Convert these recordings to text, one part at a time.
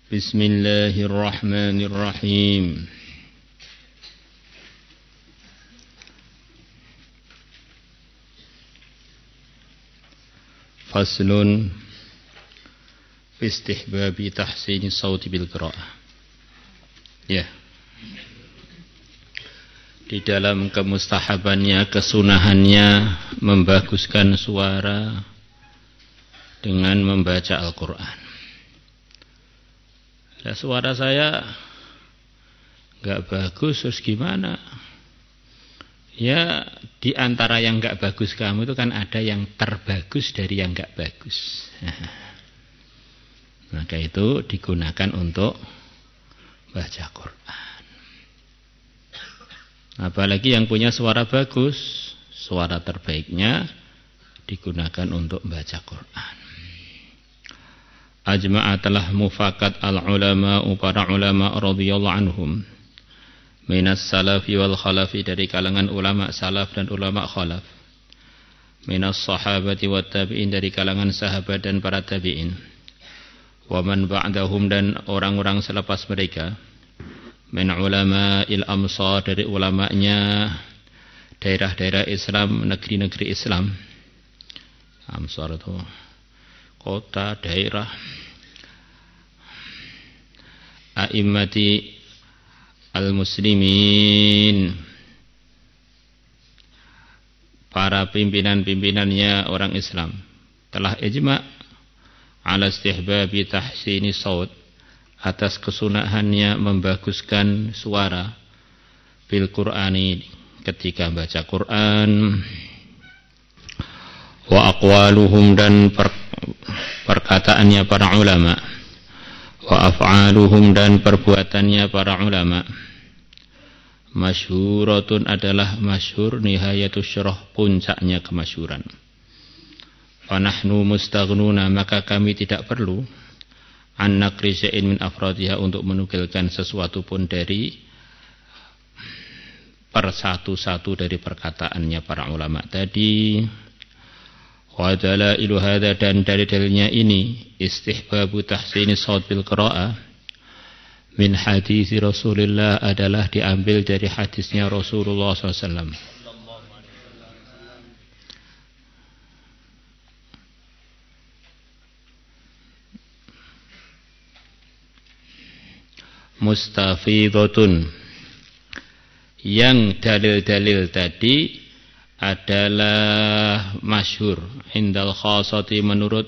Bismillahirrahmanirrahim. Faslun fi istihbabi tahsini sauti bil qiraah. Ya. Di dalam kemustahabannya, kesunahannya membaguskan suara dengan membaca Al-Qur'an. Ya, suara saya enggak bagus, terus gimana? Ya, di antara yang enggak bagus kamu itu kan ada yang terbagus dari yang enggak bagus. Maka itu digunakan untuk baca Quran. Apalagi yang punya suara bagus, suara terbaiknya digunakan untuk baca Quran. Ajma'a telah mufakat al-ulama, para ulama radhiyallahu anhum, minas salafi wal khalafi, dari kalangan ulama salaf dan ulama khalaf, minas sahabati wat tabi'in, dari kalangan sahabat dan para tabi'in, wa man ba'dahum, dan orang-orang selepas mereka, min ulama'il amsar, dari ulama'nya daerah-daerah Islam, negeri-negeri Islam. Amsar itu kota, daerah. A'immati al-muslimin, para pimpinan-pimpinannya orang Islam, telah ijma' ala istihbabi tahsini saut, atas kesunahannya membaguskan suara bil Qur'ani, ketika baca Quran, wa aqwaluhum, dan perkataannya para ulama, wa af'aluhum, dan perbuatannya para ulama, masyhuratun, adalah masyhur, nihayatus syurah, puncaknya kemasyhuran. Fa nahnu mustaghnuna, maka kami tidak perlu an naqri syai'in min afradiha, untuk menukilkan sesuatu pun dari persatu-satu dari perkataannya para ulama tadi. Wa dalailu hadza, dan dari dalilnya ini, istihbabu tahsini shaut bil qiraah min hadis Rasulullah, adalah diambil dari hadisnya Rasulullah SAW. Mustafidhatun, yang dalil-dalil tadi adalah masyhur indal khasati, menurut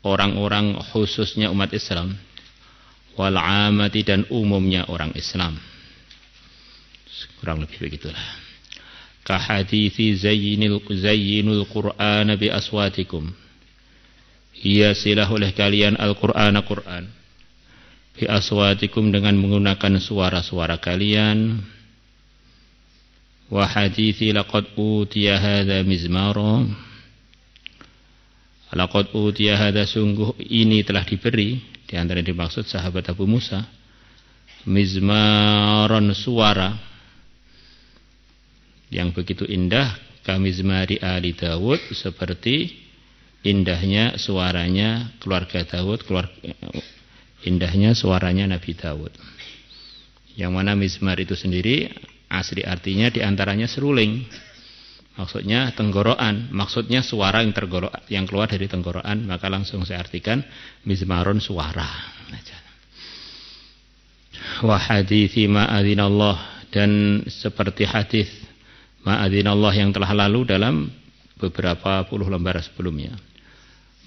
orang-orang khususnya umat Islam, wal amati, dan umumnya orang Islam. Kurang lebih begitulah. Ka hadithi zayyinul Qur'ana bi aswatikum, hiasilah oleh kalian Al-Qur'ana, Qur'an, bi aswatikum, dengan menggunakan suara-suara kalian. Wa hadithi laqad utiya hadza mizmara, laqad utiya hadza, sungguh ini telah diberi, di antara yang dimaksud sahabat Abu Musa, mizmaron, suara yang begitu indah, kamizmari ali Dawud, seperti indahnya suaranya keluarga Dawud, indahnya suaranya Nabi Dawud. Yang mana mizmar itu sendiri asli artinya diantaranya seruling, maksudnya tenggorokan, maksudnya suara yang keluar dari tenggorokan, maka langsung saya artikan mizmaron, suara. Wa hadithi ma'adzinallah, dan seperti hadis ma'adzinallah yang telah lalu dalam beberapa puluh lembar sebelumnya.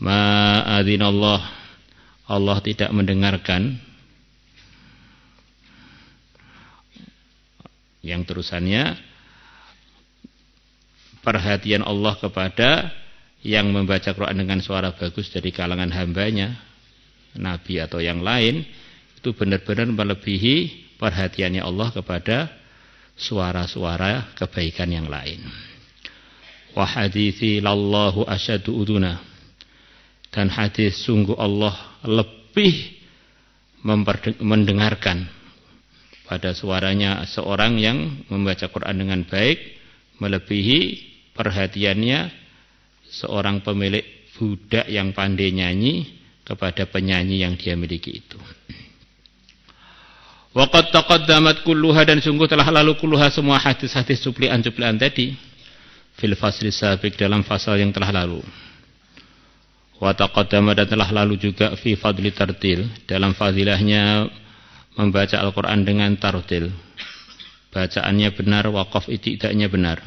Ma'adzinallah, Allah tidak mendengarkan, yang terusannya perhatian Allah kepada yang membaca Quran dengan suara bagus dari kalangan hambanya, Nabi atau yang lain, itu benar-benar melebihi perhatiannya Allah kepada suara-suara kebaikan yang lain. Wa hadithi lallahu asyadu uduna, dan hadis sungguh Allah lebih mendengarkan pada suaranya seorang yang membaca Quran dengan baik, melebihi perhatiannya seorang pemilik budak yang pandai nyanyi kepada penyanyi yang dia miliki itu. Wa qad taqaddamat kulluha, dan sungguh telah lalu kulluha semua hadis-hadis cuplian-cuplian tadi fil fasli sabiq dalam fasal yang telah lalu. Wa taqaddama, dan telah lalu juga fi fadli tartil dalam fadilahnya membaca Al-Qur'an dengan tartil. Bacaannya benar, waqaf iktidaknya benar.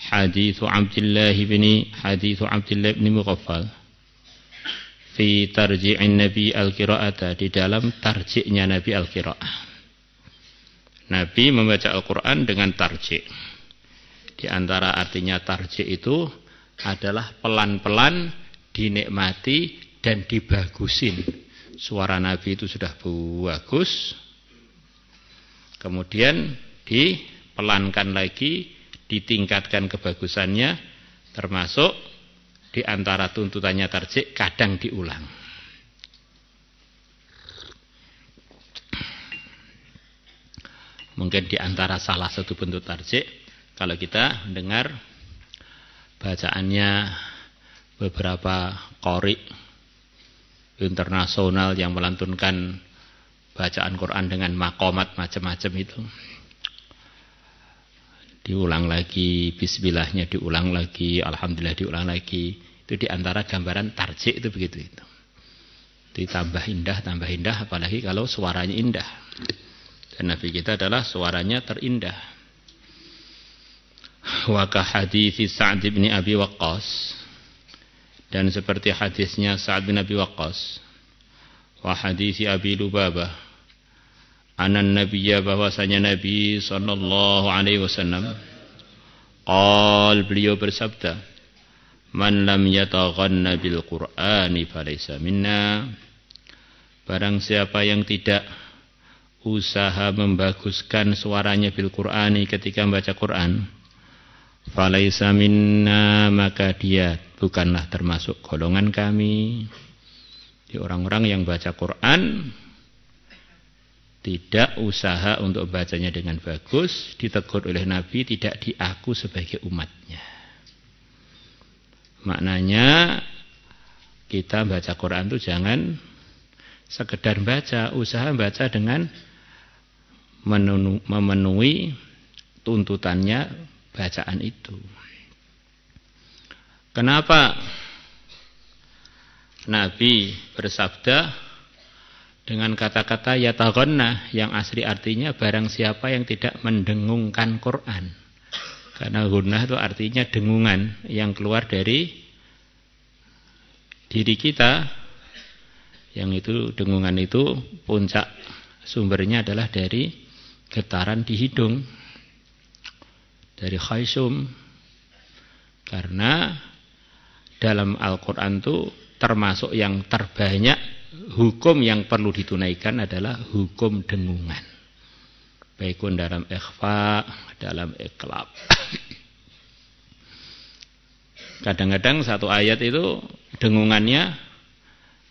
Hadithu Abdullah bin Mughaffal fi tarji'in Nabi al-qira'ata, di dalam tarji'nya Nabi al-qira'ah. Nabi membaca Al-Qur'an dengan tarji'. Di antara artinya tarji' itu adalah pelan-pelan, dinikmati dan dibagusin. Suara Nabi itu sudah bagus, kemudian dipelankan lagi, ditingkatkan kebagusannya, termasuk di antara tuntutannya tarjih kadang diulang. Mungkin di antara salah satu bentuk tarjih kalau kita mendengar bacaannya beberapa qori internasional yang melantunkan bacaan Quran dengan maqamat macam-macam itu. Diulang lagi, bismillahnya diulang lagi, alhamdulillah diulang lagi. Itu diantara gambaran tarjih itu begitu itu. Ditambah indah, apalagi kalau suaranya indah. Dan Nabi kita adalah suaranya terindah. Wa ka hadithi Sa'd bin Abi Waqqas, dan seperti hadisnya Sa'd bin Abi Waqqas. Wa hadithi Abi Lubabah, anan nabiyya, bahwasanya Nabi sallallahu alaihi wasallam beliau bersabda, man lam yataghanna bil Qur'ani falaysa minna, barang siapa yang tidak usaha membaguskan suaranya bil Qur'ani ketika membaca Quran, falaysa minna, maka dia bukanlah termasuk golongan kami. Di orang-orang yang baca Quran tidak usaha untuk bacanya dengan bagus, ditegur oleh Nabi, tidak diaku sebagai umatnya. Maknanya kita baca Quran itu jangan sekedar baca, usaha baca dengan memenuhi tuntutannya bacaan itu. Kenapa Nabi bersabda dengan kata-kata yataghanna, yang asli artinya barang siapa yang tidak mendengungkan Quran? Karena gunnah itu artinya dengungan yang keluar dari diri kita, yang itu dengungan itu puncak sumbernya adalah dari getaran di hidung, dari khaysum. Karena dalam Al-Quran itu termasuk yang terbanyak hukum yang perlu ditunaikan adalah hukum dengungan, baik dalam ikhfa, dalam iqlab. Kadang-kadang satu ayat itu dengungannya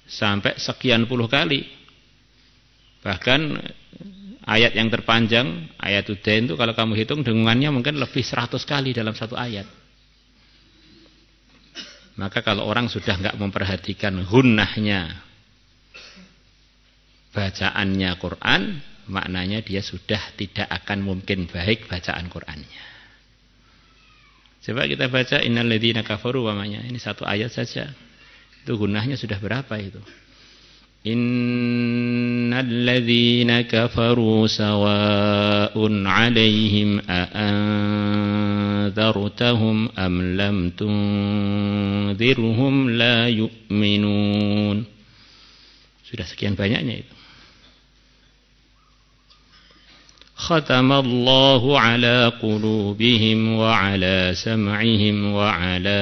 sampai sekian puluh kali. Bahkan ayat yang terpanjang, ayat Udain itu kalau kamu hitung dengungannya mungkin lebih 100 kali dalam satu ayat. Maka kalau orang sudah enggak memperhatikan gunnahnya bacaannya Quran, maknanya dia sudah tidak akan mungkin baik bacaan Qurannya. Coba kita baca innal ladzina kafaru wamanya, ini satu ayat saja. Itu gunnahnya sudah berapa itu? Innal ladzina kafaru sawa'un 'alaihim a'anzartahum am lam tunzirhum la yu'minun. Sudah sekian banyaknya itu. Khatamallahu ala qulubihim wa ala sam'ihim wa ala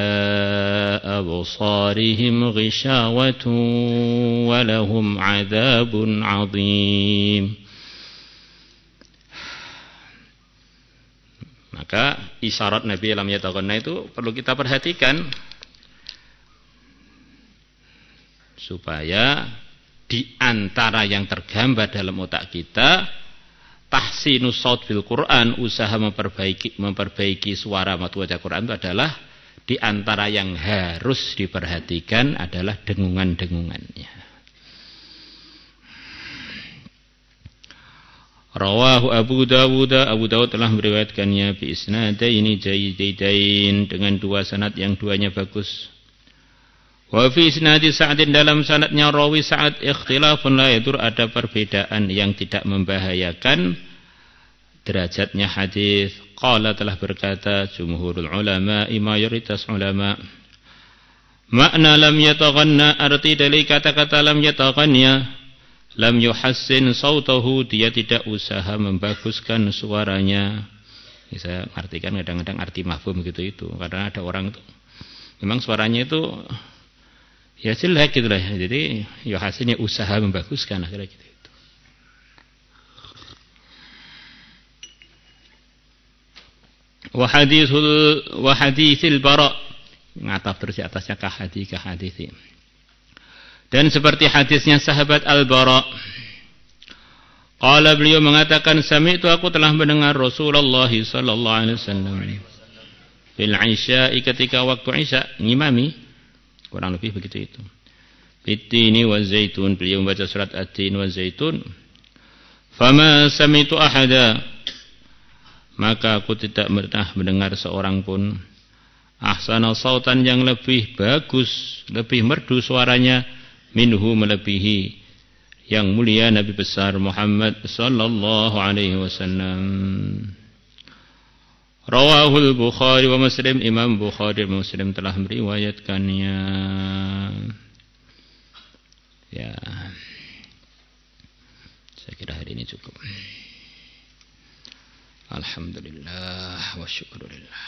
absarihim ghishawatun wa lahum 'adzabun 'adzim. Maka isyarat Nabi lam yataghanna itu perlu kita perhatikan supaya di antara yang tergambar dalam otak kita, tahsinus shaut bil Quran, usaha memperbaiki suara waktu baca Quran itu adalah di antara yang harus diperhatikan adalah dengungan-dengungannya. Rawahu Abu Dawud telah meriwayatkannya bi isnadaini jayyidain dengan dua sanad yang duanya bagus. Wa fi isnadi Sa'din dalam sanadnya rawi Sa'ad ikhtilafun la yadur ada perbedaan yang tidak membahayakan derajatnya hadis. Qala telah berkata jumhurul ulama mayoritas ulama makna lam yataghanna arti dari kata-kata lam yataghanna lam yuhassin sautahu dia tidak usaha membaguskan suaranya. Saya artikan kadang-kadang arti mafhum gitu itu. Karena ada orang itu memang suaranya itu ya jelek gitu lah. Jadi yuhassinnya usaha membaguskan akhirnya gitu. Wa hadithil bara ngataf terus di atasnya ka hadithi. Dan seperti hadisnya sahabat Al-Bara. Qala beliau mengatakan sami'tu aku telah mendengar Rasulullah sallallahu alaihi wasallam fil isya'i ketika waktu isya ngimami kurang lebih begitu itu. Bitini wa zaitun beliau membaca surat At-Tin wa Zaitun. Fama sami'tu ahada maka aku tidak pernah mendengar seorang pun ahsana sautan yang lebih bagus, lebih merdu suaranya minhu melebihi yang mulia Nabi besar Muhammad sallallahu alaihi wasallam. Rawahul Bukhari wa Muslim Imam Bukhari dan Muslim telah meriwayatkannya. Ya. Saya kira hari ini cukup. Alhamdulillah wa syukurillah.